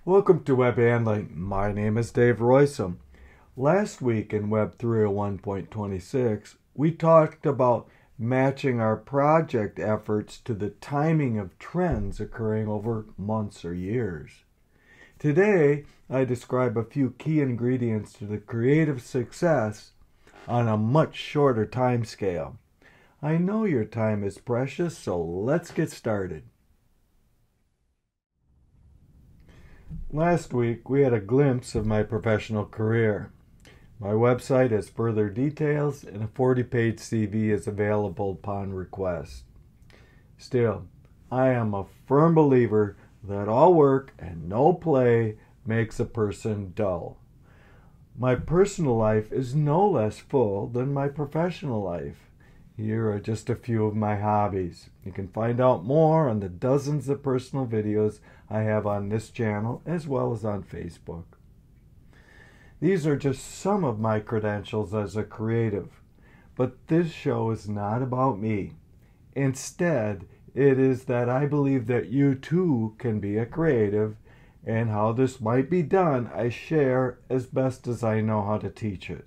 Welcome to Web Handling. My name is Dave Roysum. Last week in Web301.26, we talked about matching our project efforts to the timing of trends occurring over months or years. Today, I describe a few key ingredients to the creative success on a much shorter time scale. I know your time is precious, so let's get started. Last week, we had a glimpse of my professional career. My website has further details, and a 40-page CV is available upon request. Still, I am a firm believer that all work and no play makes a person dull. My personal life is no less full than my professional life. Here are just a few of my hobbies. You can find out more on the dozens of personal videos I have on this channel as well as on Facebook. These are just some of my credentials as a creative, but this show is not about me. Instead, it is that I believe that you too can be a creative, and how this might be done I share as best as I know how to teach it.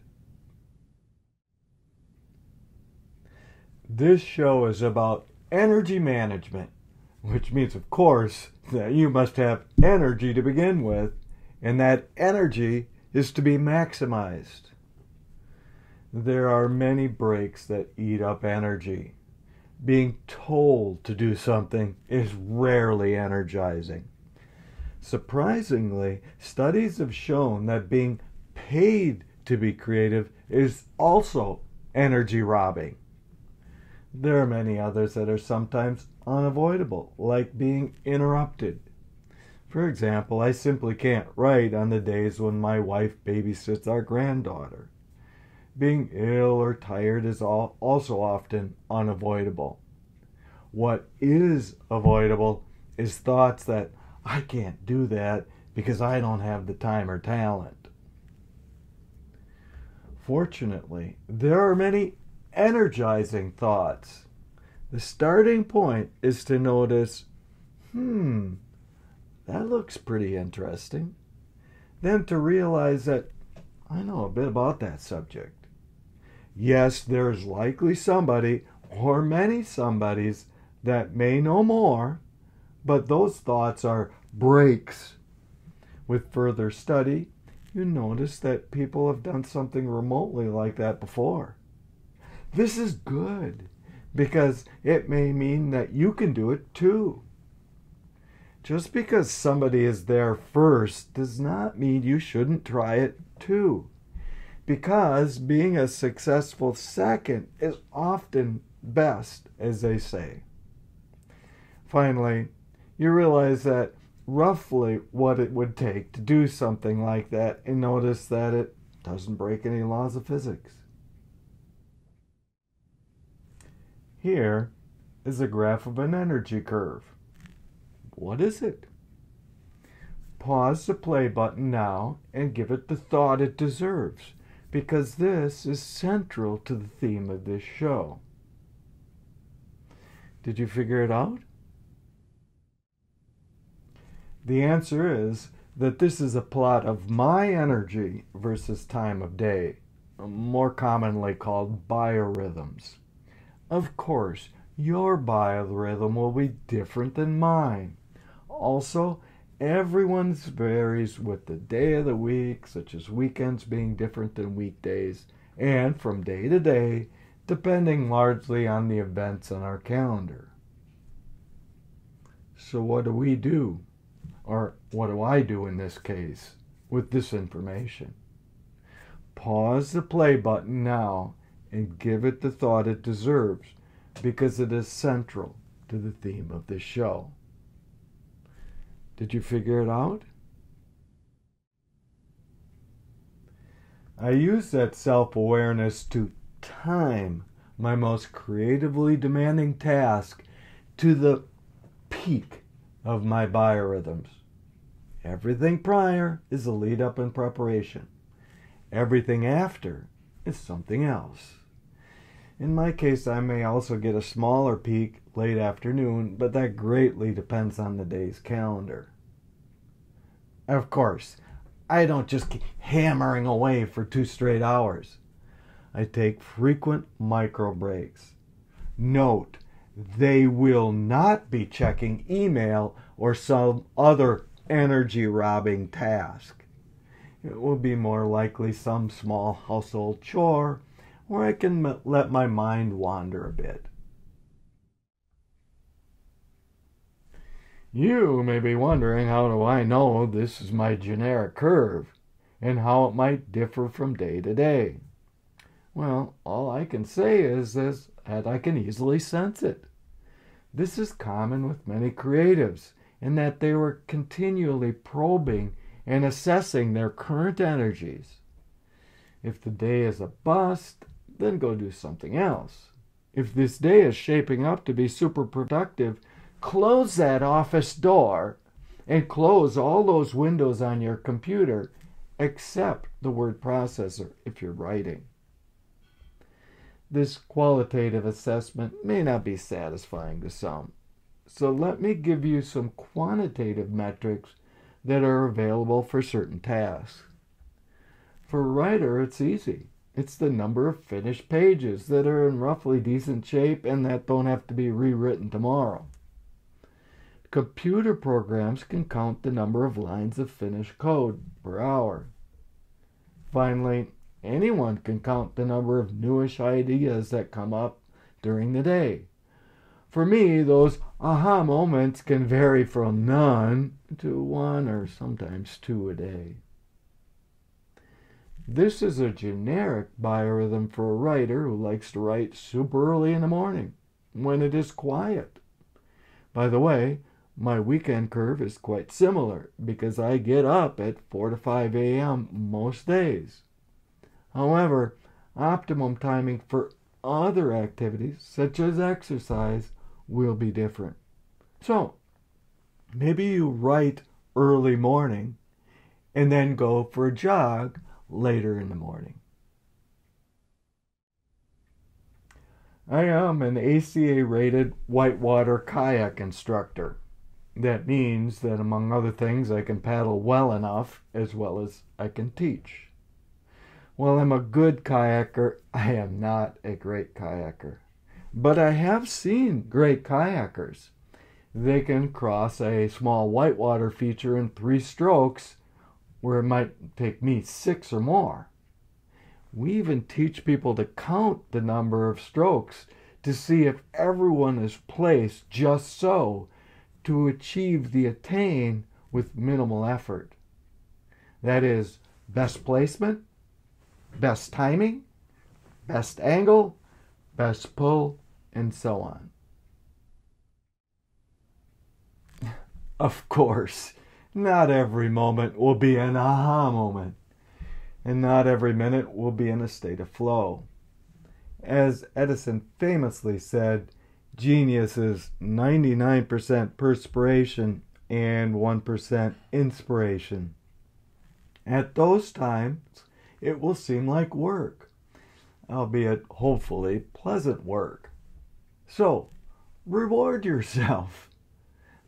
This show is about energy management, which means, of course, that you must have energy to begin with, and that energy is to be maximized. There are many breaks that eat up energy. Being told to do something is rarely energizing. Surprisingly, studies have shown that being paid to be creative is also energy robbing. There are many others that are sometimes unavoidable, like being interrupted. For example, I simply can't write on the days when my wife babysits our granddaughter. Being ill or tired is also often unavoidable. What is avoidable is thoughts that I can't do that because I don't have the time or talent. Fortunately, there are many energizing thoughts. The starting point is to notice, that looks pretty interesting. Then to realize that I know a bit about that subject. Yes, there's likely somebody or many somebodies that may know more, but those thoughts are breaks. With further study, you notice that people have done something remotely like that before. This is good because it may mean that you can do it too. Just because somebody is there first does not mean you shouldn't try it too. Because being a successful second is often best, as they say. Finally, you realize that roughly what it would take to do something like that, and notice that it doesn't break any laws of physics. Here is a graph of an energy curve. What is it? Pause the play button now and give it the thought it deserves, because this is central to the theme of this show. Did you figure it out? The answer is that this is a plot of my energy versus time of day, more commonly called biorhythms. Of course, your biorhythm will be different than mine. Also, everyone's varies with the day of the week, such as weekends being different than weekdays, and from day to day, depending largely on the events on our calendar. So what do we do? Or what do I do in this case with this information? Pause the play button now and give it the thought it deserves, because it is central to the theme of this show. Did you figure it out? I use that self-awareness to time my most creatively demanding task to the peak of my biorhythms. Everything prior is a lead-up and preparation. Everything after is something else. In my case, I may also get a smaller peak late afternoon, but that greatly depends on the day's calendar. Of course, I don't just keep hammering away for 2 straight hours. I take frequent micro breaks. Note, they will not be checking email or some other energy-robbing task. It will be more likely some small household chore where I can let my mind wander a bit. You may be wondering, how do I know this is my generic curve and how it might differ from day to day? Well, all I can say is that I can easily sense it. This is common with many creatives in that they were continually probing and assessing their current energies. If the day is a bust, then go do something else. If this day is shaping up to be super productive, close that office door and close all those windows on your computer except the word processor if you're writing. This qualitative assessment may not be satisfying to some, so let me give you some quantitative metrics that are available for certain tasks. For a writer, it's easy. It's the number of finished pages that are in roughly decent shape and that don't have to be rewritten tomorrow. Computer programs can count the number of lines of finished code per hour. Finally, anyone can count the number of newish ideas that come up during the day. For me, those aha moments can vary from none to 1 or sometimes 2 a day. This is a generic biorhythm for a writer who likes to write super early in the morning, when it is quiet. By the way, my weekend curve is quite similar because I get up at 4 to 5 a.m. most days. However, optimum timing for other activities, such as exercise, will be different. So, maybe you write early morning and then go for a jog later in the morning. I am an ACA-rated whitewater kayak instructor. That means that, among other things, I can paddle well enough as well as I can teach. While I'm a good kayaker, I am not a great kayaker. But I have seen great kayakers. They can cross a small whitewater feature in 3 strokes, where it might take me 6 or more. We even teach people to count the number of strokes to see if everyone is placed just so to achieve the attain with minimal effort. That is, best placement, best timing, best angle, best pull, and so on. Of course, not every moment will be an aha moment, and not every minute will be in a state of flow. As Edison famously said, genius is 99% perspiration and 1% inspiration. At those times, it will seem like work, albeit hopefully pleasant work. So, reward yourself.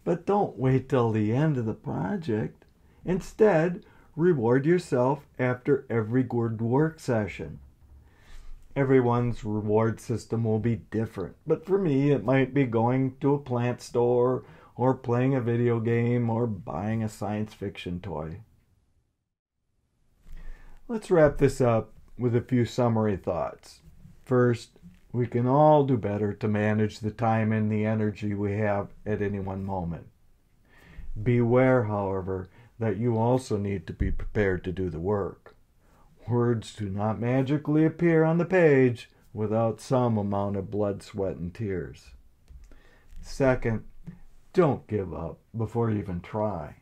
But don't wait till the end of the project. Instead, reward yourself after every good work session. Everyone's reward system will be different, but for me it might be going to a plant store or playing a video game or buying a science fiction toy. Let's wrap this up with a few summary thoughts. First, we can all do better to manage the time and the energy we have at any one moment. Beware, however, that you also need to be prepared to do the work. Words do not magically appear on the page without some amount of blood, sweat, and tears. Second, don't give up before you even try.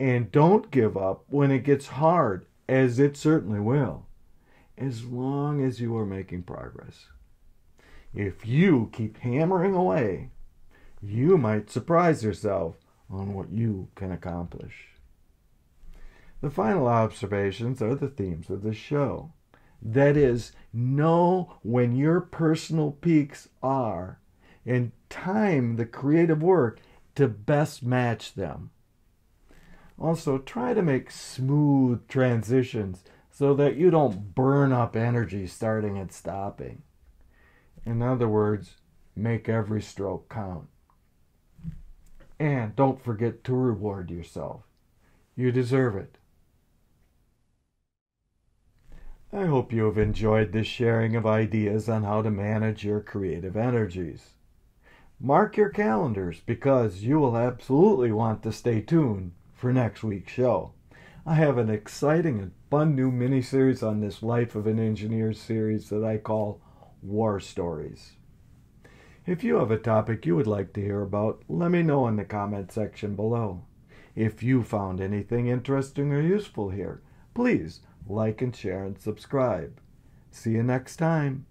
And don't give up when it gets hard, as it certainly will, as long as you are making progress. If you keep hammering away, you might surprise yourself on what you can accomplish. The final observations are the themes of this show. That is, know when your personal peaks are and time the creative work to best match them. Also, try to make smooth transitions so that you don't burn up energy starting and stopping. In other words, make every stroke count. And don't forget to reward yourself. You deserve it. I hope you have enjoyed this sharing of ideas on how to manage your creative energies. Mark your calendars because you will absolutely want to stay tuned for next week's show. I have an exciting and fun new mini-series on this Life of an Engineer series that I call War Stories. If you have a topic you would like to hear about, let me know in the comment section below. If you found anything interesting or useful here, please like and share and subscribe. See you next time.